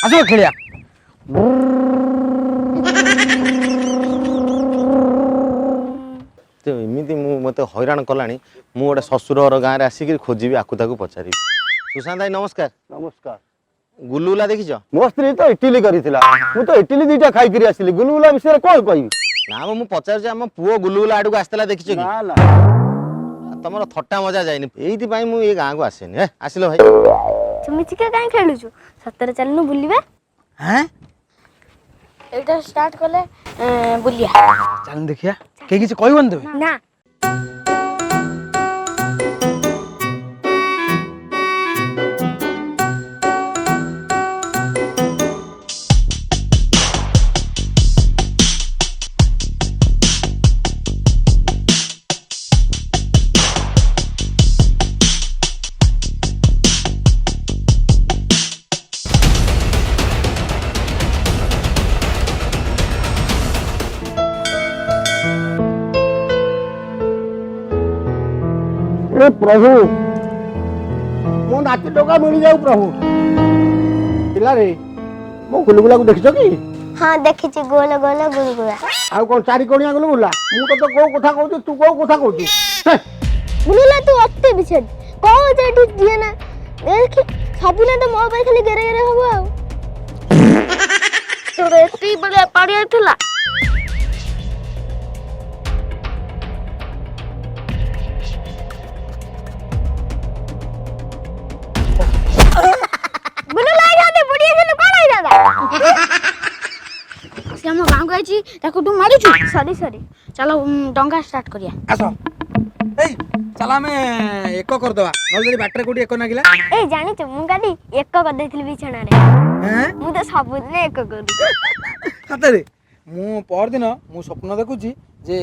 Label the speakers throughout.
Speaker 1: आस खेलिया
Speaker 2: तो एमती मत हैरान कला मु गोटे शशुर गाँव में आसिक खोजी आकु ताकू पचारि सुशांत भाई नमस्कार।
Speaker 3: नमस्कार।
Speaker 2: गुलुगुला देखिछ?
Speaker 3: मो स्त्री तो इटली करिथिला मु तो इटली दुईटा खाई करी आसिली गुलुगुला विषय कोन कहबी
Speaker 2: ना मु पचार आम पुओ गुलुगुला आड़ू आसला देखिछ कि
Speaker 3: ना ना
Speaker 2: तमर थट्टा मजा जाइनि एइथि पई मु ए गाँ को आसेनि हे आसिलो भाई
Speaker 4: तुमिचिका काई खेलुछु सତରେ चलनु बुलिबा
Speaker 1: हैं
Speaker 4: एटा स्टार्ट करले बुलिया
Speaker 1: चल देखिया के किछ कहबन तबे
Speaker 4: ना
Speaker 3: प्रभु मो नाती टका मिल जाऊ प्रभु पिला रे मो गुलुगुला को देखिछ कि
Speaker 4: हां देखिछि गोल गोल गुलगुला
Speaker 3: आ कोन चारि कोणिया गुलुगुला मु तो को कथा कहू तू को कथा कहू
Speaker 4: बुलुला तू अत्ते बिछड़ को जेठी दिए ना देख सबुना तो मो पे खाली गेरे गेरे हबो आ तो रेती बले पाड़िया थला हम गाँव गए ताको तू मारू सॉरी सॉरी चलो डंगा स्टार्ट करिया
Speaker 1: आसो ए चला में एक कर दवा नल बाटरे कोठी एक नागिला
Speaker 4: ए जानि छ मु गाडी एक कर देथिल बिछणा रे
Speaker 1: हैं
Speaker 4: मु तो सब दिन एक करू
Speaker 1: सतरे मु पर दिन मु स्वप्न देखुची जे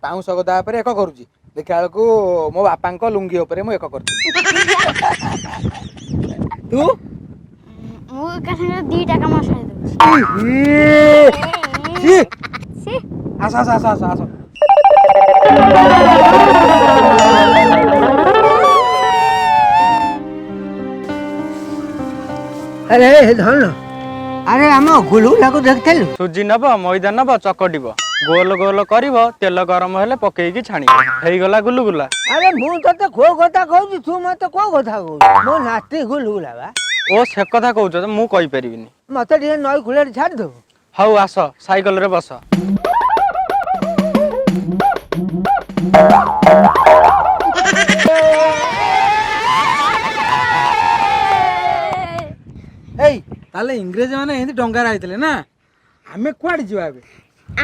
Speaker 1: पाउस गदा पर एक करूची देखा को मो बापा को लुंगी ऊपर मु एक करती तू
Speaker 4: मु का संगे 2 टाका मार दउ
Speaker 1: सी
Speaker 4: सी
Speaker 1: आस आस आस आस आस
Speaker 5: अरे धन अरे आम गुलुगुला को देखतेलु
Speaker 6: सुजी नब मैदा नब चकटिब गोल गोल करिब तेल गरम हेले पकेइकी छाणिब हेई गला गुलुगुला।
Speaker 5: अरे मु तते को कथा कहू तू मते को कथा कहू मो नाती गुलुगुला बा
Speaker 6: ओ से कथा कहउछ त मु कहि परिबिनी
Speaker 5: मते टिके नई खुले छाड़ दो
Speaker 6: हौ आस साइकल रे बस
Speaker 1: एई ताले इंग्रेज माने एंती डंगार आइतले ना हमें कुआड जिवा बे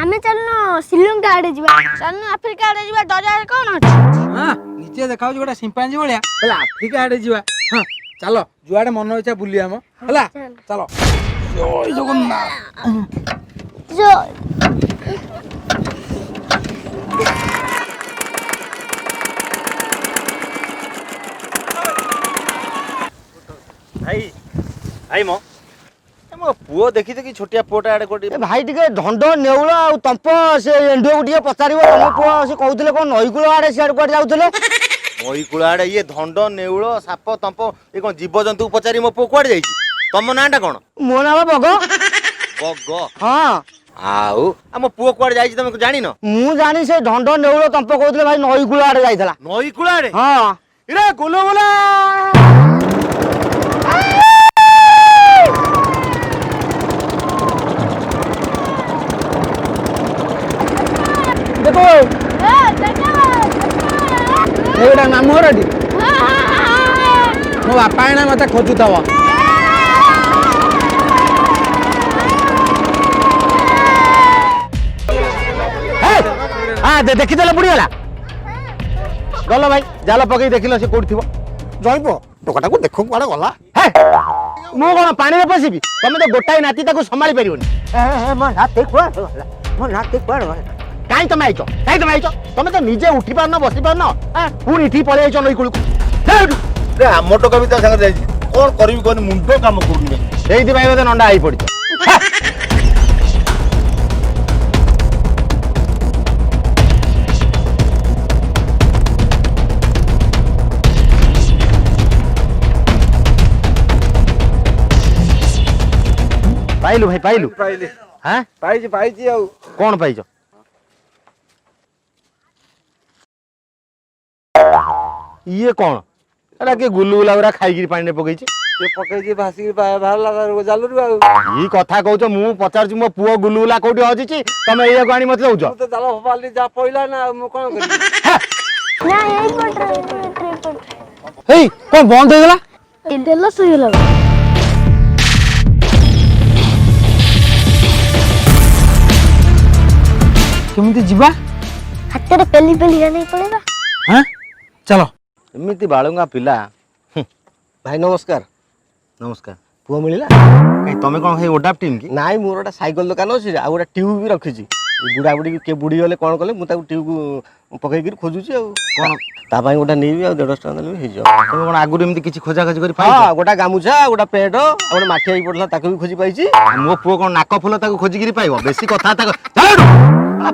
Speaker 4: आमे चलनो श्रीलंका आडे जिबा चलनो अफ्रीका आडे जिबा डजार कोन अछि
Speaker 1: हां नीचे देखाउ गोटा सिंपांजी भलिया हला अफ्रीका आडे जिवा हां चलो जुआडे मन इच्छा बुलिया हम हला चलो जय जगन्नाथ
Speaker 4: जो
Speaker 2: भाई भाई मो मो पुओ देखि कि छोटिया पुओटा आड़े कोटी
Speaker 5: भाई टिके ढंड नेउल आ तंप से एंडो को टिके पचारिबो तम पुओ से कहउतले कोन नईकुल आडे सियाड कोड जाउतले
Speaker 2: नई कूल आड़े ये धंड नेउल साप तंप ये कौन जीव जंतु पचारि मो पुओ कुआडे जाइछि तम नाटा कोन
Speaker 5: मो नाम बग
Speaker 2: बग
Speaker 5: हां
Speaker 2: आउ आ मो पुओ कुआडे जाइछि तमे जानि न
Speaker 5: मु जानि से ढंड नेउल तंप कहउतले भाई नईकुल आडे जाइथला
Speaker 2: नई कूल आड़े
Speaker 5: हां
Speaker 2: रे गुलुगुला
Speaker 5: देखो एटा मामू हरडी
Speaker 1: मो बापा एना मते खोजुतव
Speaker 5: हां देखि देला बुडी गला गलो भाई जाल पकई देखिलो से कोड थिबो
Speaker 3: जइबो टोकाटा को देखो कुआडे गला
Speaker 5: हे मो कोन पानी रे पसिबी तमे तो गोटाई नाती ताको संभाली परिबोनी ए मो नाती कुआड गला मो नाती कुआड गला काई तमे आइचो तमे तो निजे उठी पारन बसी पारन हां पुनी इठी पळे आइचो नई कुलु
Speaker 2: रे आम टोका भी ता संगे जाइछि कोन करबी कोन मुंडो काम करूनी
Speaker 5: सेइथि भाई मते नंडा आई पड़ी ପାଇଲୁ ଭାଇ ପାଇଲୁ
Speaker 1: ପାଇଲି
Speaker 5: ହାଁ
Speaker 1: ପାଇଛି ଆଉ
Speaker 5: କଣ ପାଇଛ? ଇଏ କଣ ଏଟା କିଏ ଗୁଲୁଗୁଲା ଗୁରା ଖାଇକିରି ପାଣିରେ ପକେଇଛି?
Speaker 1: ସେ ପକେଇଛି ଭାସିକି ବାହାରିଲା ଜାଲରୁ ଆଉ
Speaker 5: କି କଥା କହୁଛ? ମୁଁ ପଚାରୁଛି ମୋ ପୁଅ ଗୁଲୁଗୁଲା କୋଉଠି ହଜିଛି, ତମେ ଏଇଆକୁ ଆଣି ମତେ ଦଉଛ?
Speaker 1: ମୁଁ ତ ଜାଲ ଫୋପାଡ଼ିଲି ଯା ପଇଲା ନା ଆଉ ମୁଁ କଣ କରିବି?
Speaker 4: ନା ଏଇପଟରେ
Speaker 1: ହେଇ କଣ ବନ୍ଦ ହେଇଗଲା?
Speaker 4: ଏ ଦେଲ ଶୋଇଗଲା ବା।
Speaker 1: କେମିତି ଯିବା?
Speaker 4: ହାତରେ ପେଲି ପେଲି ନେଇ ପଳେଇବା।
Speaker 1: ହଁ ଚାଲ।
Speaker 5: ଏମିତି ବାଳୁଙ୍ଗା ପିଲା।
Speaker 3: ଭାଇ ନମସ୍କାର।
Speaker 5: ନମସ୍କାର।
Speaker 3: ପୁଅ ମିଳିଲା?
Speaker 5: କାଇଁ ତମେ କଣ ଭାଇ ଓଡାପ ଟିମ୍ କି?
Speaker 3: ନାଇଁ ମୋର ଗୋଟେ ସାଇକେଲ ଦୋକାନ ଅଛି ଆଉ ଗୋଟେ ଟ୍ୟୁବ୍ ବି ରଖିଛି। ବୁଢା ବୁଢୀ କିଏ ବୁଡି ଗଲେ କଣ କଲେ ମୁଁ ତାକୁ ଟ୍ୟୁବ୍ ପକେଇକିରି ଖୋଜୁଛି ଆଉ
Speaker 5: କଣ
Speaker 3: ତା ପାଇଁ ଗୋଟେ ନେଇବି ଆଉ 150 ଟଙ୍କା ଦେଲେ ବି ହେଇଯିବ।
Speaker 5: ତମେ କଣ ଆଗରୁ ଏମିତି କିଛି ଖୋଜାଖୋଜି କରି ପାଇଛ?
Speaker 3: ହଁ ଗୋଟେ ଗାମୁଛା ଗୋଟେ ପେଣ୍ଟ ଆଉ ଗୋଟେ ମାଠିଆ ହେଇ ପଡିଥିଲା ତାକୁ ବି ଖୋଜି ପାଇଛି।
Speaker 5: ମୋ ପୁଅ କଣ ନାକ ଫୁଲ ତାକୁ ଖୋଜିକିରି ପାଇବ? ବେଶୀ କଥାବାର୍ତ୍ତା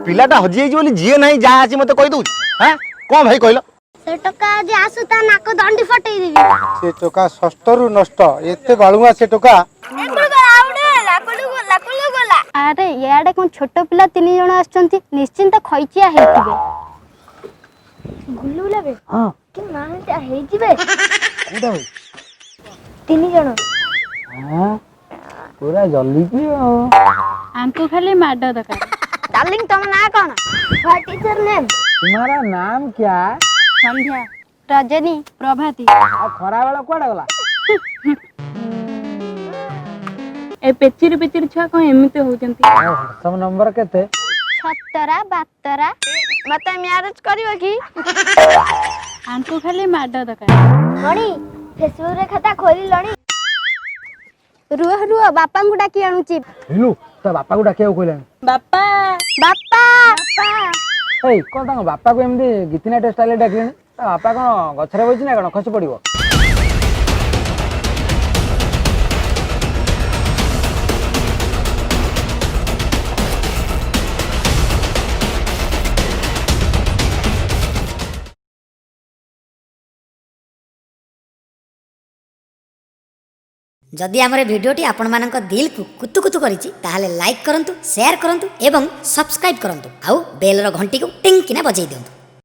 Speaker 5: ପିଲାଟା ହଜିଯାଇଛି ବୋଲି ଯିଏ ନାହିଁ ଯାହା ଆସି ମତେ କହିଦଉଛି। ହଁ କଣ ଭାଇ କହିଲ?
Speaker 4: ସେ ଟୋକା ଆଜି ଆସୁ ତା ନାକ ଦଣ୍ଡି ଫଟେଇ ଦେବି।
Speaker 1: ସେ ଟୋକା ଷଷ୍ଠରୁ ନଷ୍ଟ ଏତେ ବାଳୁଙ୍ଗା ସେ ଟୋକା।
Speaker 4: ଆରେ ଇଆଡେ କଣ ଛୋଟ ପିଲା 3 ଜଣ ଆସିଛନ୍ତି, ନିଶ୍ଚିନ୍ତ ଖଇଚିଆ ହେଇଥିବେ। ଗୁଲୁଗୁଲା ବେ
Speaker 1: ହଁ
Speaker 4: କି ମାଇଟା ହେଇଯିବେ
Speaker 1: କୋଉଟା ଭାଇ?
Speaker 4: 3 ଜଣ।
Speaker 1: ହଁ ପୁରା ଜଲିଛି ଆଉ
Speaker 7: ଆମକୁ ଖାଲି ମାଡ ଦରକାର।
Speaker 4: ଡାର୍ଲିଂ ତମ ନାଁ କଣ? What is your name?
Speaker 1: ତୁମାରା ନାମ କ୍ୟା?
Speaker 7: ସନ୍ଧ୍ୟା,
Speaker 4: ରଜନୀ।
Speaker 7: ପ୍ରଭାତୀ।
Speaker 1: ଆଉ ଖରା ବେଳ କୁଆଡେ ଗଲା?
Speaker 7: ଏ ପେଚିରି ପେଚିରି ଛୁଆ କଣ ଏମିତି ହଉଛନ୍ତି?
Speaker 1: ତମ ନମ୍ବର କେତେ?
Speaker 4: ଛତରା ବାତରା। ମତେ ମ୍ୟାରେଜ କରିବ କି?
Speaker 7: ଆମକୁ ଖାଲି ମାଡ ଦରକାର।
Speaker 4: ମଣି ଫେସବୁକ ରେ ଖାତା ଖୋଲିଲଣି? ରୁହ ରୁହ ବାପାଙ୍କୁ ଡାକି ଆଣୁଛି।
Speaker 1: ହିଲୁ ତା ବାପାକୁ ଡାକିବାକୁ କହିଲାଣି।
Speaker 7: ବାପା
Speaker 4: ବାପା
Speaker 1: ଏଇ କଣ ତାଙ୍କ ବାପାକୁ ଏମିତି ଗୀତିନାଟ୍ୟ ଷ୍ଟାଇଲରେ ଡାକିଲେଣି? ତା ବାପା କଣ ଗଛରେ ବଇଛି ନା କଣ ଖସି ପଡିବ?
Speaker 8: जदि आमर भिडियोटी आपणमानंक दिल को कुतु कुतु करिछि ताहाले लाइक करंतु शेयर करंतु एवं सब्सक्राइब करंतु आउ बेल रो घंटी को टिंग किना बजाई दियंतु।